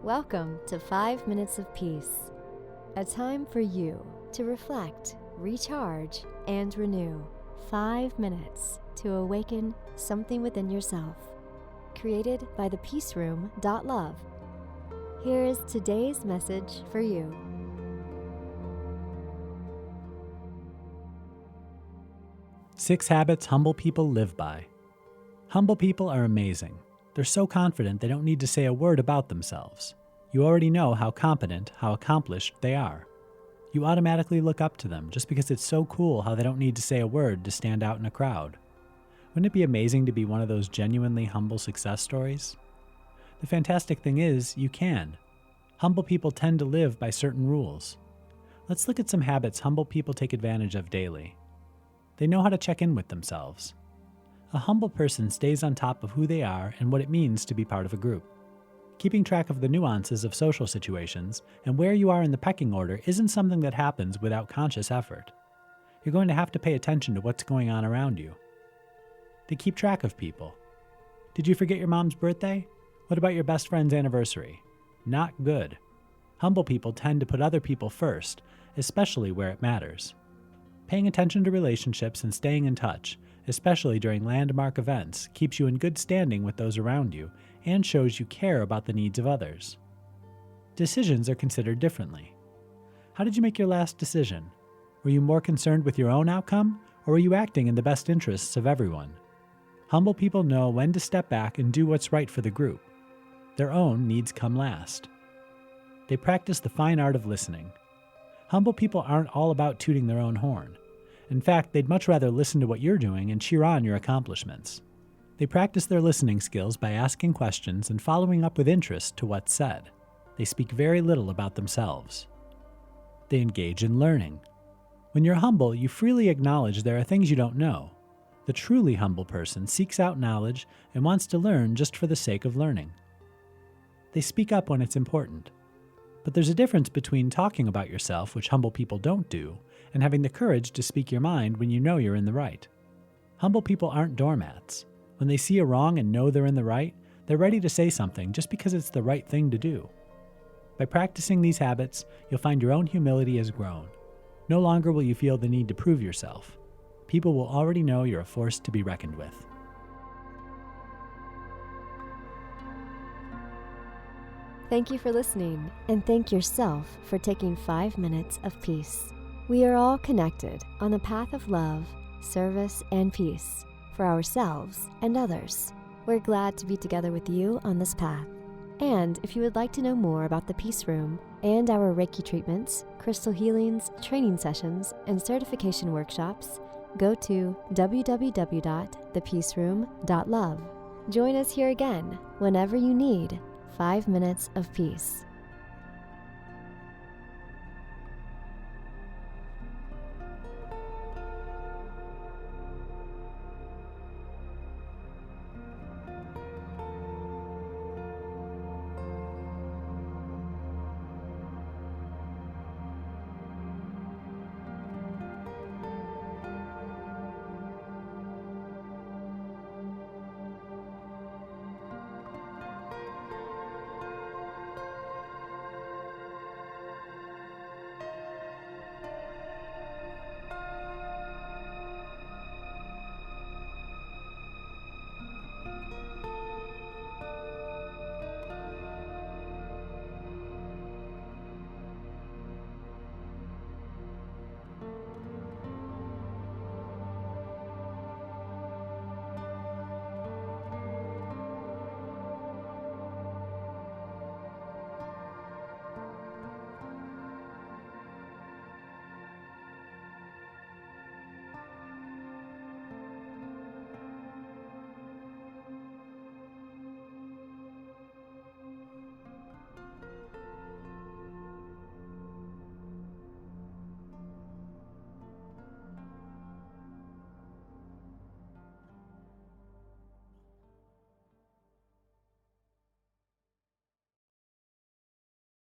Welcome to 5 Minutes of Peace, a time for you to reflect, recharge, and renew. 5 minutes to awaken something within yourself. Created by thepeaceroom.love. Here is today's message for you. Six habits humble people live by. Humble people are amazing. They're so confident they don't need to say a word about themselves. You already know how competent, how accomplished they are. You automatically look up to them just because it's so cool how they don't need to say a word to stand out in a crowd. Wouldn't it be amazing to be one of those genuinely humble success stories? The fantastic thing is, you can. Humble people tend to live by certain rules. Let's look at some habits humble people take advantage of daily. They know how to check in with themselves. A humble person stays on top of who they are and what it means to be part of a group. Keeping track of the nuances of social situations and where you are in the pecking order isn't something that happens without conscious effort. You're going to have to pay attention to what's going on around you. They keep track of people. Did you forget your mom's birthday? What about your best friend's anniversary? Not good. Humble people tend to put other people first, especially where it matters. Paying attention to relationships and staying in touch, especially during landmark events, keeps you in good standing with those around you and shows you care about the needs of others. Decisions are considered differently. How did you make your last decision? Were you more concerned with your own outcome, or were you acting in the best interests of everyone? Humble people know when to step back and do what's right for the group. Their own needs come last. They practice the fine art of listening. Humble people aren't all about tooting their own horn. In fact, they'd much rather listen to what you're doing and cheer on your accomplishments. They practice their listening skills by asking questions and following up with interest to what's said. They speak very little about themselves. They engage in learning. When you're humble, you freely acknowledge there are things you don't know. The truly humble person seeks out knowledge and wants to learn just for the sake of learning. They speak up when it's important. But there's a difference between talking about yourself, which humble people don't do, and having the courage to speak your mind when you know you're in the right. Humble people aren't doormats. When they see a wrong and know they're in the right, they're ready to say something just because it's the right thing to do. By practicing these habits, you'll find your own humility has grown. No longer will you feel the need to prove yourself. People will already know you're a force to be reckoned with. Thank you for listening, and thank yourself for taking 5 minutes of peace. We are all connected on the path of love, service, and peace for ourselves and others. We're glad to be together with you on this path. And if you would like to know more about the Peace Room and our Reiki treatments, crystal healings, training sessions, and certification workshops, go to www.thepeaceroom.love. Join us here again whenever you need 5 minutes of peace.